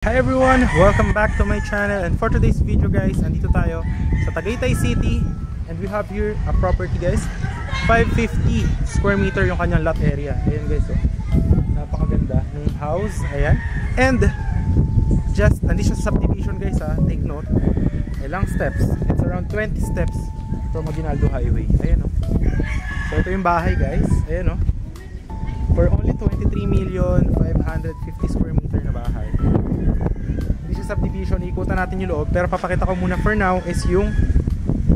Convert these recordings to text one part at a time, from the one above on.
Hi everyone! Welcome back to my channel, and for today's video guys, andito tayo sa Tagaytay City and we have here a property guys. 550 square meter yung kanyang lot area. Ayan guys, oh. Napakaganda ng house. Ayan. And just, nandito siya sa subdivision guys ha. Take note. Ilang steps. It's around 20 steps from Aguinaldo Highway. Ayan oh. So ito yung bahay guys. Ayan oh. For only 23,550,000 square meter na bahay. Hindi siya subdivision, ikutan natin yung loob. Pero papakita ko muna for now is yung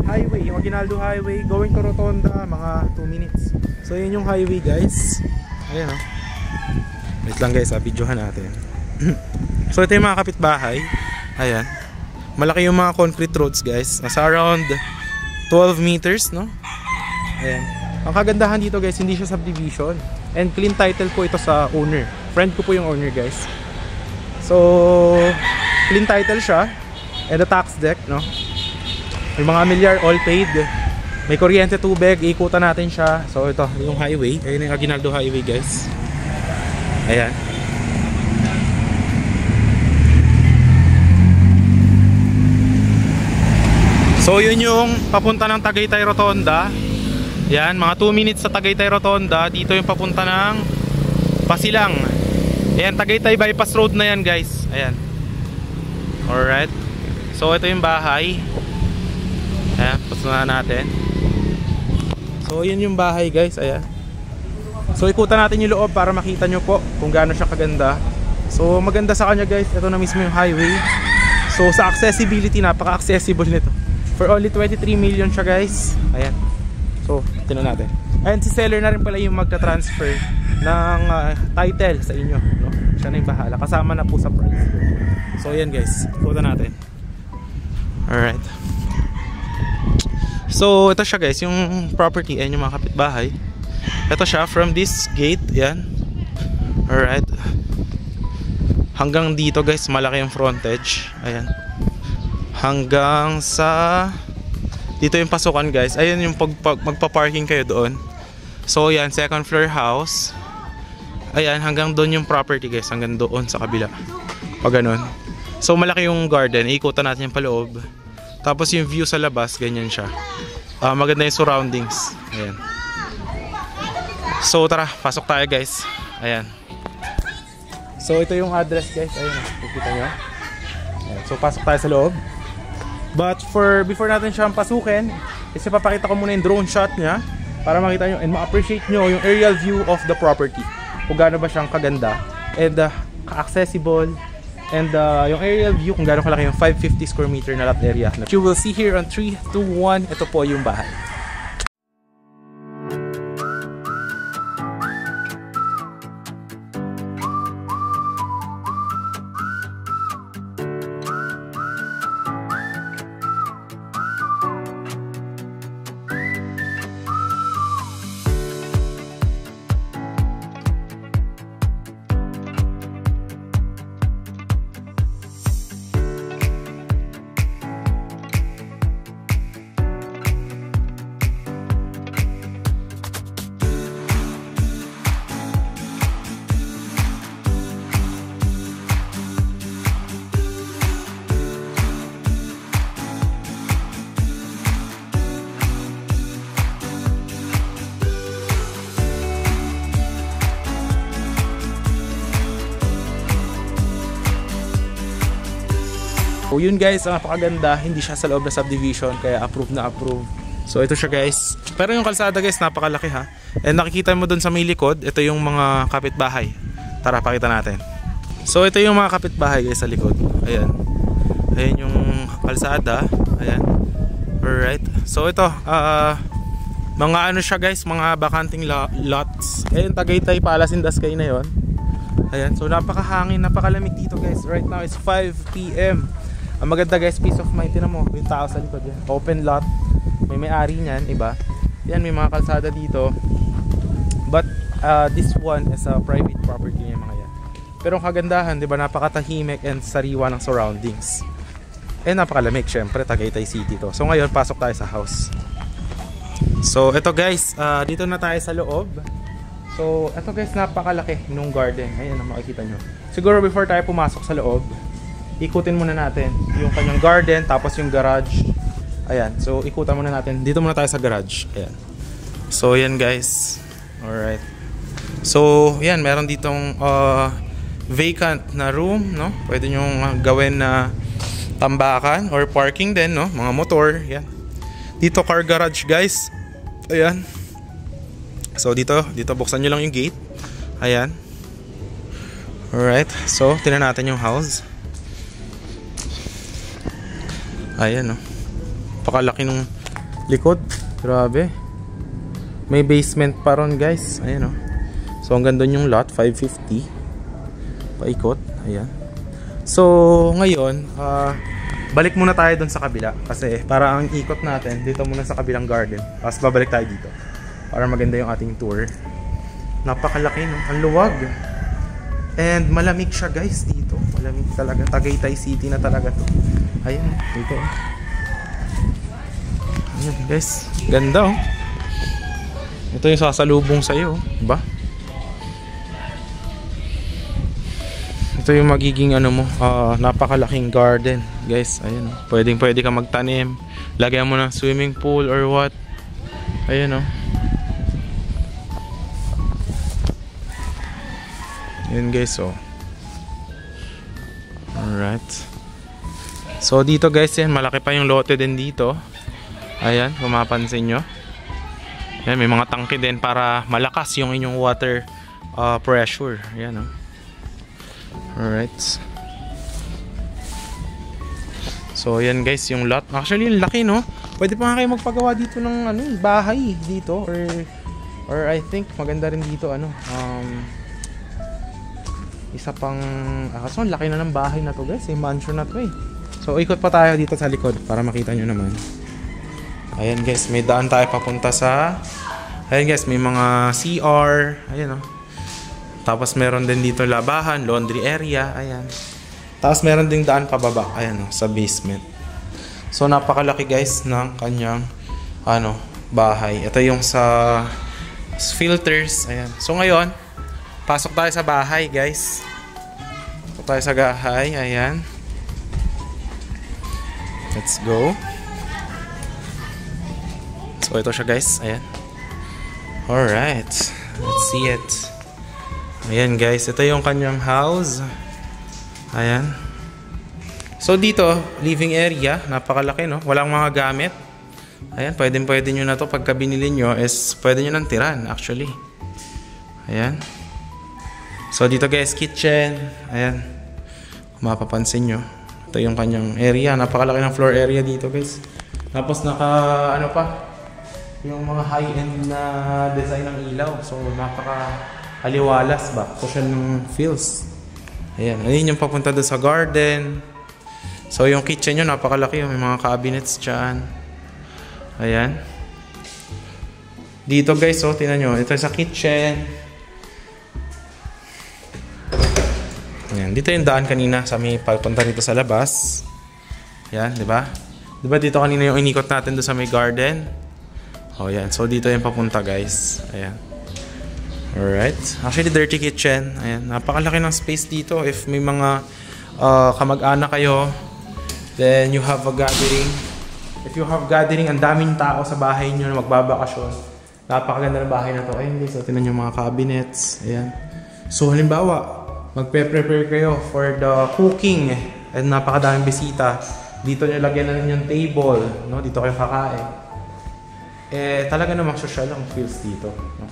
highway, yung Aguinaldo Highway going to Rotonda, mga 2 minutes. So yun yung highway guys. Ayan o. Wait lang guys, videohan natin. So ito yung mga kapitbahay. Ayan. Malaki yung mga concrete roads guys. Nasa around 12 meters, no? Ayan. Ang kagandahan dito guys, hindi siya subdivision. And clean title po ito sa owner. Friend ko po yung owner guys. So, clean title siya. And the tax deck, no? May mga milyar all paid. May kuryente, tubig, ikutan natin siya. So ito, yung highway. Ayun yung Aguinaldo Highway guys. Ayan. So yun yung papunta ng Tagaytay Rotonda. Yan, mga 2 minutes sa Tagaytay Rotonda. Dito yung papunta ng Pasilang. Ayan, Tagaytay Bypass Road na yan guys. Ayan. Alright. So ito yung bahay. Ayan, pasunod natin. So yun yung bahay guys. Ayan. So ikutan natin yung loob para makita nyo po kung gaano siya kaganda. So maganda sa kanya guys. Ito na mismo yung highway. So sa accessibility, napaka-accessible nito. For only 23 million siya guys. Ayan. So, tingnan natin. And si seller na rin pala yung magta-transfer ng title sa inyo, no? Siya na yung bahala. Kasama na po sa price. So, yan guys. Ikutan natin. Alright. So, ito siya guys. Yung property. Ayan yung mga kapitbahay. Ito siya. From this gate. Yan. Alright. Hanggang dito guys. Malaki yung frontage. Ayan. Hanggang sa... Dito yung pasukan guys. Ayun yung magpa-parking kayo doon. So yan, second floor house. Ayan, hanggang doon yung property guys. Hanggang doon sa kabila. Pag ganun. So malaki yung garden. Iikutan natin yung paloob. Tapos yung view sa labas, ganyan siya. Maganda yung surroundings. Ayan. So tara, pasok tayo guys. Ayan. So ito yung address guys. Ayan, nakikita nyo. Ayan. So pasok tayo sa loob. But before natin siyang pasukin, kasi papakita ko muna yung drone shot niya para makita nyo and ma-appreciate nyo yung aerial view of the property. Kung gaano ba siyang kaganda and ka-accessible, and yung aerial view kung gaano kalaki yung 550 square meter na lot area. You will see here on 3, 2, 1. Ito po yung bahay. So yun guys, ang napakaganda, hindi siya sa loob na subdivision, kaya approve na approve. So ito siya guys. Pero yung kalsada guys, napakalaki ha. And nakikita mo dun sa may likod, ito yung mga kapitbahay. Tara, pakita natin. So ito yung mga kapitbahay guys sa likod. Ayan. Ayan yung kalsada. Ayan. Alright. So ito, mga ano siya guys, mga bakanting lots. Ayan, Tagaytay Palace Indascay na yon. Ayan, so napakahangin, napakalamig dito guys. Right now it's 5 PM. Ang maganda guys, peace of mind. Tinan mo, yung tao sa likod yan. Open lot. May-ari niyan, iba. Yan, may mga kalsada dito. But this one is a private property niya mga yan. Pero ang kagandahan, di ba, napakatahimik and sariwa ng surroundings. Eh, napakalamig, syempre, Tagaytay City to. So ngayon, pasok tayo sa house. So ito guys, dito na tayo sa loob. So ito guys, napakalaki nung garden. Ayan ang makikita nyo. Siguro before tayo pumasok sa loob, ikutin muna natin yung kanyang garden, tapos yung garage. Ayan, so ikutan muna natin. Dito muna tayo sa garage. Ayan. So yan guys. Alright. So yan, meron ditong vacant na room, no? Pwede nyo gawin na tambakan or parking din, no? Mga motor. Yan. Dito car garage guys. Ayan. So dito buksan nyo lang yung gate. Ayan. Alright. So tingnan natin yung house. Ayan, no? Pakalaki ng likod. Grabe. May basement pa ron guys. Ayan, no? So hanggang doon yung lot, 550. Paikot. Ayan. So ngayon, balik muna tayo doon sa kabila. Kasi para ang ikot natin, dito muna sa kabilang garden. Tapos babalik tayo dito. Para maganda yung ating tour. Napakalaki, no? Ang luwag. And malamig siya guys dito. Malamig talaga. Tagaytay City na talaga to. Ayan, dito. Ayan guys. Ganda, oh. Ito yung sasalubong sa'yo, diba? Ito yung magiging ano mo, napakalaking garden guys. Ayan, oh. Pwede ka magtanim. Lagyan mo ng swimming pool or what. Ayan, oh. Ayan guys, oh. Alright. So dito guys, yan, malaki pa yung lote din dito. Ayan, kung mapansin nyo. Ayan, may mga tangke din para malakas yung inyong water pressure. Ayan, oh. Alright. So ayan guys, yung lot. Actually, yung laki, no? Pwede pa nga kayo magpagawa dito ng ano, bahay dito. Or I think maganda rin dito, ano, isa pang so laki na ng bahay na to guys, mansion na to eh. So ikot pa tayo dito sa likod para makita nyo naman. Ayan guys, may daan tayo papunta sa, ayan guys, may mga CR. Ayan, oh. Tapos meron din dito labahan, laundry area. Ayan. Tapos meron ding daan pababa, ayan, oh, sa basement. So napakalaki guys ng kanyang ano, bahay. Ito yung sa filters. Ayan. So ngayon pasok tayo sa bahay guys. Pasok tayo sa bahay. Ayan. Let's go. So ito siya guys. Ayan. Alright. Let's see it. Ayan guys. Ito yung kanyang house. Ayan. So dito, living area. Napakalaki, no? Walang mga gamit. Ayan. Pwede nyo na to pagka binili nyo is pwede nyo nang tiran actually. Ayan. So dito guys, kitchen. Ayan. Kung mapapansin nyo, ito yung kanyang area. Napakalaki ng floor area dito guys. Tapos ano pa, yung mga high-end na design ng ilaw. So napaka-aliwalas ba? Social ng feels. Ayan. Ayun yung papunta doon sa garden. So yung kitchen nyo, napakalaki. May mga cabinets dyan. Ayan. Dito guys, oh, tingnan nyo. Ito sa kitchen. Ayan, dito yung daan kanina sa may pagpunta dito sa labas. Ayan, di ba? Di ba dito kanina yung inikot natin doon sa may garden? Oh, yan. So dito yung papunta, guys. Ayan. Alright. Actually, dirty kitchen. Ayan, napakalaki ng space dito. If may mga kamag-anak kayo, then you have a gathering. If you have gathering, ang daming tao sa bahay nyo na magbabakasyon. Napakaganda ng bahay na to. Ayun guys, so tinan yung mga cabinets. Ayan. So halimbawa, magpe-prepare kayo for the cooking and napakadaming bisita. Dito nyo lagyan na rin yung table, no? Dito kayo kakain. Eh, talaga namang social ang feels dito, no?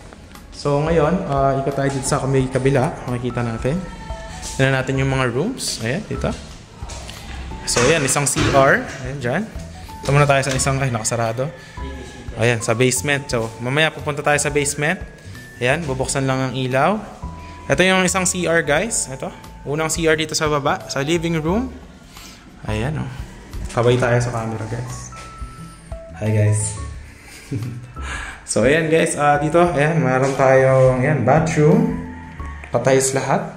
So ngayon, ikot tayo dito sa may kabila. Makikita natin. Tignan natin yung mga rooms. Ayan, dito. So ayan, isang CR. Ayan, dyan. Ito muna tayo sa isang, ay, nakasarado. Ayan, sa basement. So mamaya pupunta tayo sa basement. Ayan, bubuksan lang ang ilaw. Ito yung isang CR guys. Ito. Unang CR dito sa baba. Sa living room. Ayan, oh. Kabay tayo sa camera guys. Hi guys. So ayan guys. Dito. Ayan. Meron tayong ayan, bathroom. Patayos lahat.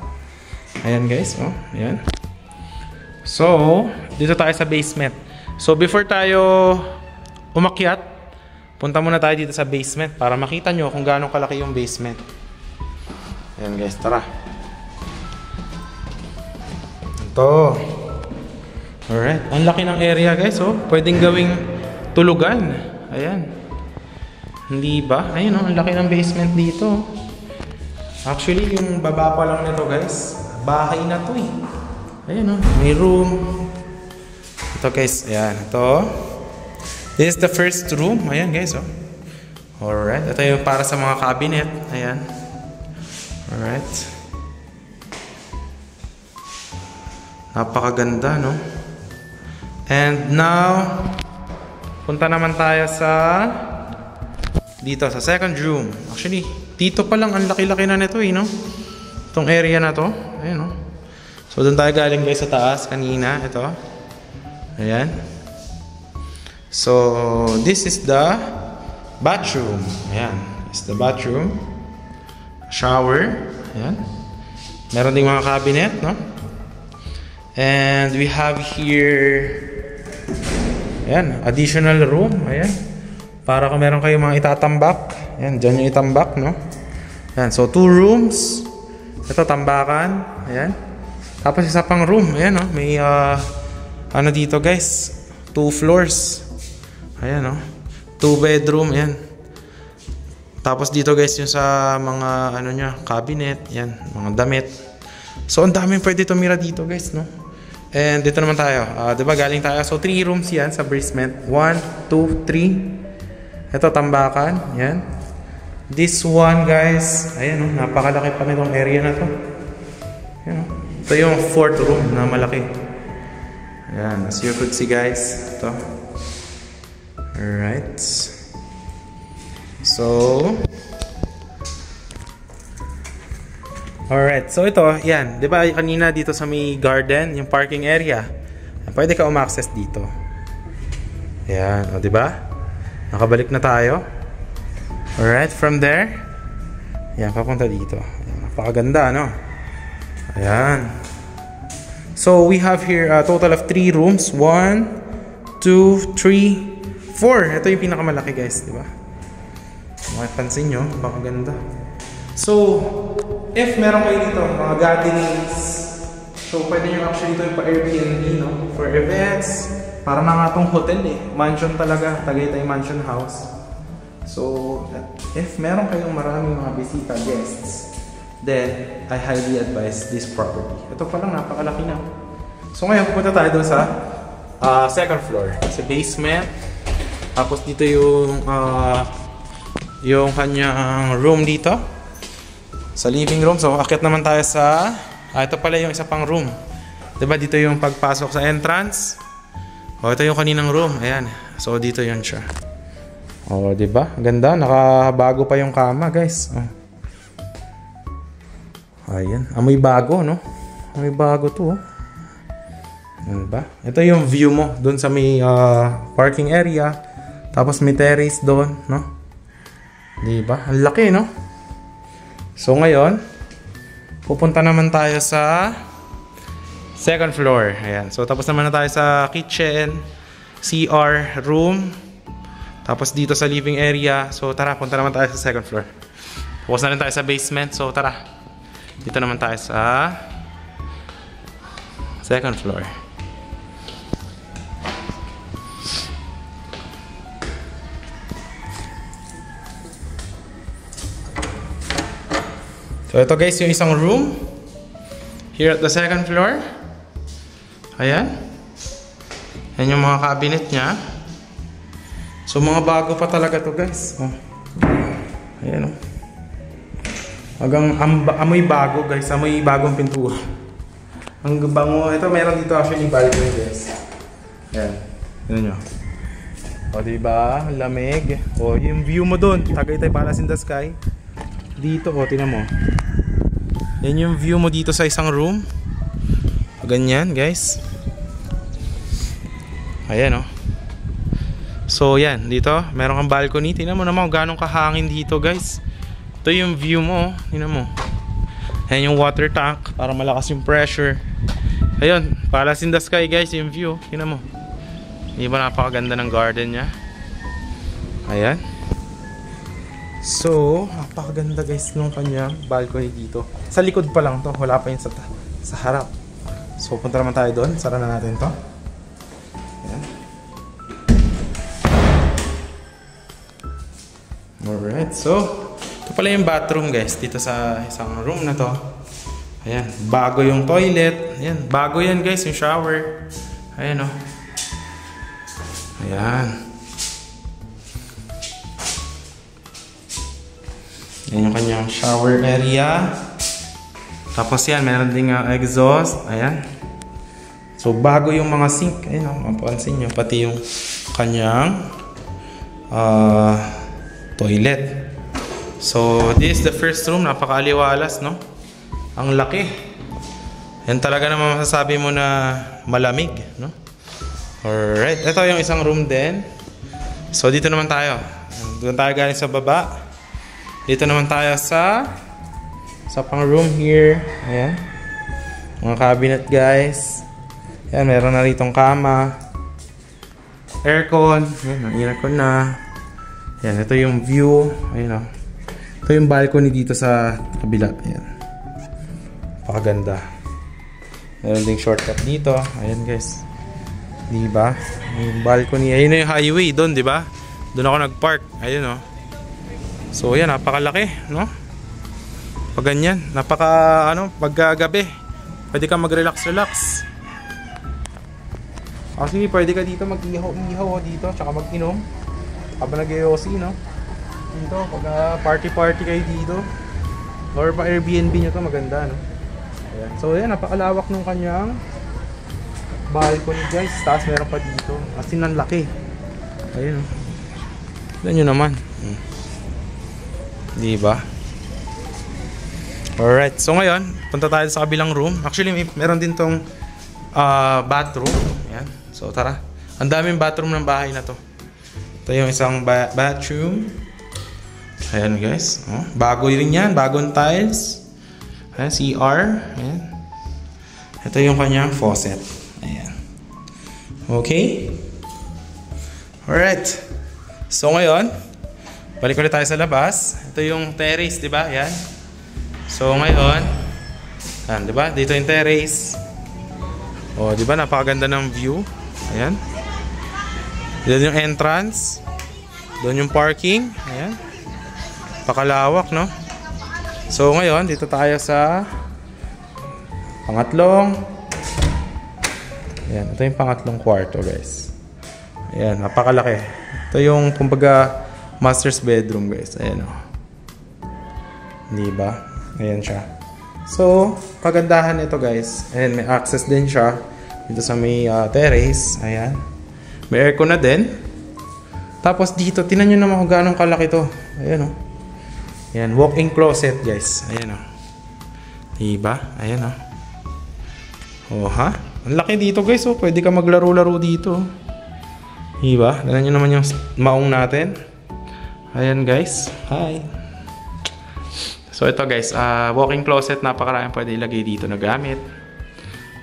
Ayan guys. Oh. Ayan. So dito tayo sa basement. So before tayo umakyat, punta muna tayo dito sa basement para makita nyo kung gaano kalaki yung basement. Ayan guys, tara. Ito. Alright, ang laki ng area guys, oh. Pwedeng gawing tulugan. Ayan. Hindi ba? Ayun, oh, ang laki ng basement dito. Actually, yung baba pa lang nito guys, bahay na to eh. Ayan, oh, may room. Ito guys, ayan, ito. This is the first room. Ayan guys, oh. Alright, ito yung para sa mga cabinet. Ayan. Alright. Napakaganda, no? And now, punta naman tayo sa dito, sa second room. Actually, dito pa lang ang laki-laki na nito eh, no? Itong area na to. Ayan, no? So, doon tayo galing guys sa taas kanina. Ito. Ayan. So, this is the bathroom. Ayan. This is the bathroom. Shower. Ayan. Meron ding mga cabinet, no? And we have here ayan, additional room. Ayan. Para kung meron kayong mga itatambak. Ayan, dyan yung itambak, no? Ayan, so 2 rooms. Ito, tambakan. Ayan. Tapos isa pang room. Ayan, no? May, ano dito, guys? 2 floors. Ayan, no? 2 bedroom. Ayan. Tapos dito, guys, yung sa mga, ano nya, cabinet. Ayan, mga damit. So, ang daming pwede tumira dito, guys, no? And dito naman tayo. Diba galing tayo? So 3 rooms yan sa basement. 1, 2, 3. Ito tambakan. Yan. This one guys. Ayan o. Napakalaki pa nitong area na to. Yan o. Ito yung 4th room na malaki. Ayan. As you could see guys. Ito. Alright. So alright, so ito, yan. Di ba kanina dito sa may garden, yung parking area, pwede ka umaccess dito. Yan, o di ba? Nakabalik na tayo. Alright, from there, yan, papunta dito. Yan, napakaganda, no? Ayan. So, we have here a total of 3 rooms. 1, 2, 3, 4. Ito yung pinakamalaki, guys, di ba? Makipansin nyo, napakaganda. So, if meron kayo dito, mga gatherings, so pwede nyo actually ito yung pa-Airbnb, no? For events, para na nga itong hotel eh. Mansion talaga, Tagaytay Mansion House. So, if meron kayong maraming mga bisita, guests, then I highly advise this property. Ito pa lang, napakalaki na. So ngayon, pupunta tayo doon sa second floor. Sa basement. Tapos dito yung kanyang room dito. Sa living room. So, akit naman tayo sa ito pala yung isa pang room. Diba dito yung pagpasok sa entrance? O, ito yung kaninang room. Ayan. So, dito yun siya. O, diba? Ganda. Nakabago pa yung kama, guys. O. Ayan. Amoy bago, no? Amoy bago to, oh. Diba? Ito yung view mo doon sa may parking area. Tapos may terrace doon, no? Diba? Ang laki, no? So ngayon, pupunta naman tayo sa second floor. Ayan. So tapos naman na tayo sa kitchen, CR, room. Tapos dito sa living area. So tara, punta naman tayo sa second floor. Tapos na rin tayo sa basement. So tara, dito naman tayo sa second floor. So ito guys yung isang room here at the second floor. Ayan. Ayan yung mga cabinet niya. So mga bago pa talaga to guys. Oh. Ayan o. Hanggang amoy bago guys. Amoy bagong pintura. Ang bango. Ito meron dito actually balcony guys. Ayan. Tignan nyo. O diba? Lamig. O yung view mo dun. Tagaytay Palace in the Sky. Dito o. Tignan mo. Yan yung view mo dito sa isang room. Ganyan guys. Ayan o. So yan, dito meron kang balcony. Tingnan mo naman kung ganong kahangin dito guys. Ito yung view mo. Tingnan mo. Ayan yung water tank para malakas yung pressure. Ayun, Palace in the Sky guys yung view. Tingnan mo. Di ba napakaganda ng garden nya? Ayan. So, napakaganda guys nung kanyang balcony dito. Sa likod pa lang to, wala pa yun sa harap. So, punta naman tayo doon. Sara na natin to. Alright, so ito pala yung bathroom guys, dito sa isang room na to. Ayan, bago yung toilet. Ayan, bago yan guys, yung shower. Ayan o. Ayan. Ayan yung kanyang shower area. Tapos yan, meron ding exhaust. Ayan. So, bago yung mga sink. Ayan o, mapansin nyo. Pati yung kanyang toilet. So, this is the first room. Napaka-aliwalas, no? Ang laki. Yan talaga naman masasabi mo na malamig, no? Alright. Ito yung isang room din. So, dito naman tayo. Doon tayo galing sa baba. Dito naman tayo sa pang room here. Ayan. Mga cabinet, guys. Ayan, meron na ritong kama. Aircon. Ayan, aircon na. Ayan, ito yung view. Ayan o. Ito yung balcony dito sa kabila. Ayan. Pakaganda. Meron ding shortcut dito. Ayan guys. Diba? Yung balcony. Ayun na yung highway doon, diba? Doon ako nag-park. Ayun o. So yan, napakalaki, no? Pag ganyan. Paggabi. Pwede ka mag-relax-relax. Actually, pwede ka dito mag-ihaw dito. Tsaka mag-inom. Habang nag-iossi, no? Dito, pag party-party kayo dito. Or pa Airbnb nyo to, maganda, no? Ayan. So ayan, napakalawak nung kanyang balcony guys. Tapos meron pa dito. As in, ang laki. Ayun. Tignan nyo naman. Diba? Alright. So ngayon, punta tayo sa kabilang room. Actually, meron din tong bathroom. Ayan. So tara. Ang daming bathroom ng bahay na to. Ito yung isang bathroom. Ayan guys. Oh, bago rin yan. Bagong tiles. Ayan, CR. Ayan. Ito yung kanyang faucet. Ayan. Okay. Alright. So ngayon, balik ulit tayo sa labas. Ito yung terrace, diba? Ayan. So ngayon, ayan, diba? Dito yung terrace. O, diba? Napakaganda ng view. Ayan. Dito yung entrance. Doon yung parking. Ayan. Pakalawak, no? So ngayon, dito tayo sa pangatlong. Ayan, ito yung pangatlong kwarto, guys. Ayan, napakalaki. Ito yung, kumbaga, master's bedroom, guys. Ayan, o. Diba? Ayan siya. So, kagandahan ito, guys. Ayan, may access din siya. Dito sa may terrace. Ayan. May aircon na din. Tapos dito, tinan nyo naman kung gano'ng kalaki to. Ayan, o. Ayan, walk-in closet, guys. Ayan, o. Diba? Ayan, o. Oh, ha? Ang laki dito, guys, o. Pwede ka maglaro-laro dito. Diba? Tignan nyo naman yung maong natin. Ayan, guys. Hi. So, ito, guys. Walk-in closet. Napakaraming pwede ilagay dito na gamit.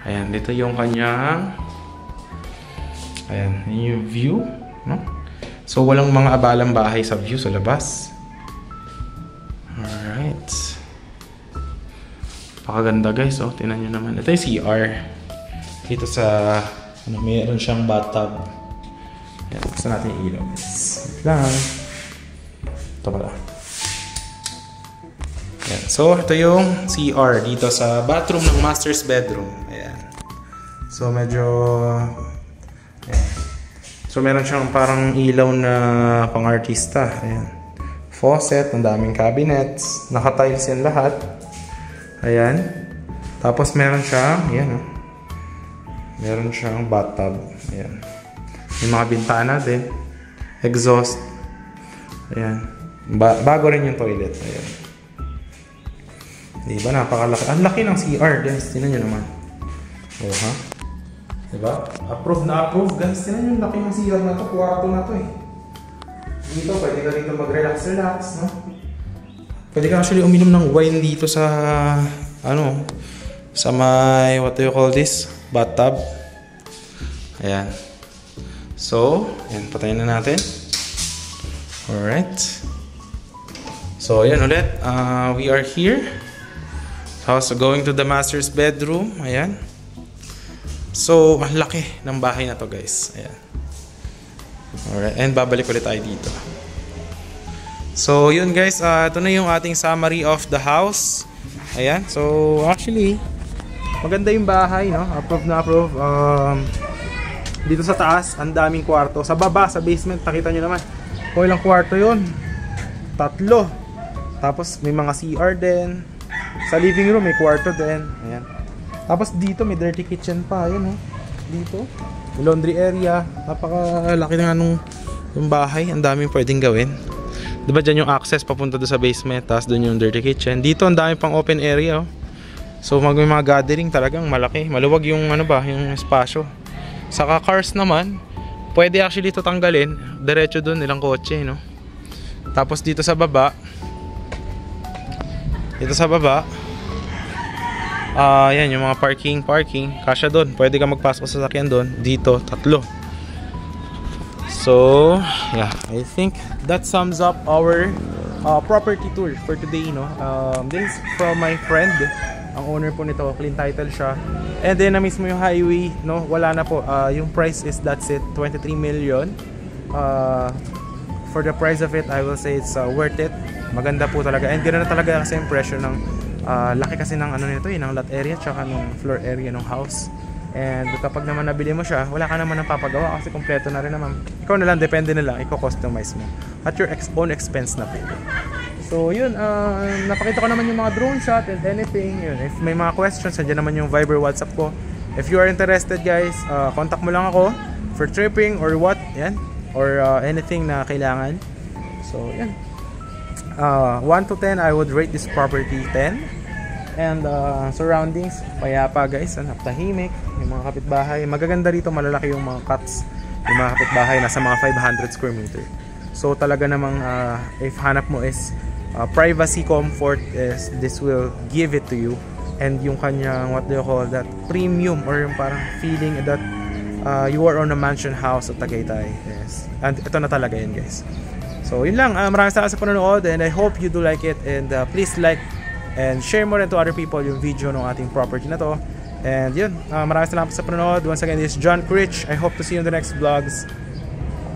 Ayan, dito yung kanyang... Ayan, yun yung view. No? So, walang mga abalang bahay sa view sa labas. Alright. Pakaganda guys, oh. Tingnan nyo naman. Ito yung CR. Dito sa, mayroon siyang bathtub. Ayan, buksan natin yung ilaw. Wait lang. Ito pala. Ayan. So, ito yung CR dito sa bathroom ng master's bedroom. Ayan. So, medyo... Ayan. So, meron siyang parang ilaw na pang-artista. Ayan. Faucet, ang daming cabinets. Naka-tiles yan lahat. Ayan. Tapos meron siyang, ayan, oh. Meron siyang bathtub. Ayan. May mga bintana din. Exhaust. Ayan. Bago rin yung toilet. Ayan. Diba? Napakalaki. Ang laki ng CR, guys. Tingnan nyo naman. Oh, ha? Diba? Approve na approve, guys. Tingnan nyo yung laki ng CR na to. Kwarto na to, eh. Dito, pwede ka dito mag-relax-relax, no? Pwede ka actually uminom ng wine dito sa, sa may, what do you call this? Bathtub. Ayan. So, ayan, patayin na natin. Alright. So, ayan ulit. We are here. So, going to the master's bedroom. Ayan. So, ang laki ng bahay na to, guys. Ayan. Alright, and babalik ulit tayo dito. So yun guys, ito na yung ating summary of the house. Ayan, so actually maganda yung bahay, no? Approve na approve. Dito sa taas, ang daming kwarto. Sa baba, sa basement, nakita nyo naman kung ilang kwarto yun. 3. Tapos may mga CR din. Sa living room may kwarto din. Ayan. Tapos dito may dirty kitchen pa. Ayan, oh. Dito may laundry area. Napakalaki na nga nung yung bahay. Ang daming pwedeng gawin. Diba dyan yung access papunta doon sa basement. Tapos doon yung dirty kitchen. Dito ang dami pang open area, oh. So may mga gathering talagang malaki. Maluwag yung ano ba, yung espasyo. Saka cars naman, pwede actually ito tanggalin. Diretso doon ilang kotse, no? Tapos dito sa baba, yan yung mga parking. Kasya doon. Pwede ka magpasok sa sasakyan doon. Dito, 3. So, yeah, I think that sums up our property tour for today, no? This is from my friend. Ang owner po nito, clean title siya. And then na mismo yung highway, no, wala na po. Yung price is, that's it, 23 million. For the price of it, I will say it's worth it. Maganda po talaga. And ganoon na talaga kasi impression ng laki kasi ng ano nito, ng lot area tsaka ng floor area ng house. And kapag naman nabili mo siya, wala ka naman ng papagawa kasi kompleto na rin naman. Ikaw na lang, depende na lang, i-customize mo at your own expense na po. So yun, napakita ko naman yung mga drone shot and anything. Yun, if may mga questions, nandiyan naman yung Viber, WhatsApp ko. If you are interested guys, contact mo lang ako for tripping or what, yan, or anything na kailangan. So yan, 1 to 10 I would rate this property 10. And surroundings, payapa guys, tahimik. Yung mga kapitbahay, magaganda rito, malalaki yung mga cuts. Yung mga kapitbahay, nasa mga 500 square meter. So talaga namang if hanap mo is privacy, comfort, is this will give it to you. And yung kanyang, what do you call that, premium, or yung parang feeling that you are on a mansion house at Tagaytay. Yes. And ito na talaga yun guys. So yun lang, maraming salamat sa panonood and I hope you do like it. And please like and share mo rin to other people yung video ng ating property na to. And yun, maraming salamat sa panonood. Once again, this is John Critch. I hope to see you in the next vlogs.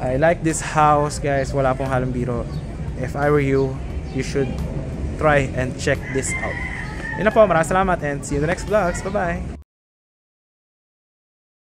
I like this house guys, wala pong halong biro. If I were you, you should try and check this out. Yun na po, maraming salamat and see you in the next vlogs. Bye bye.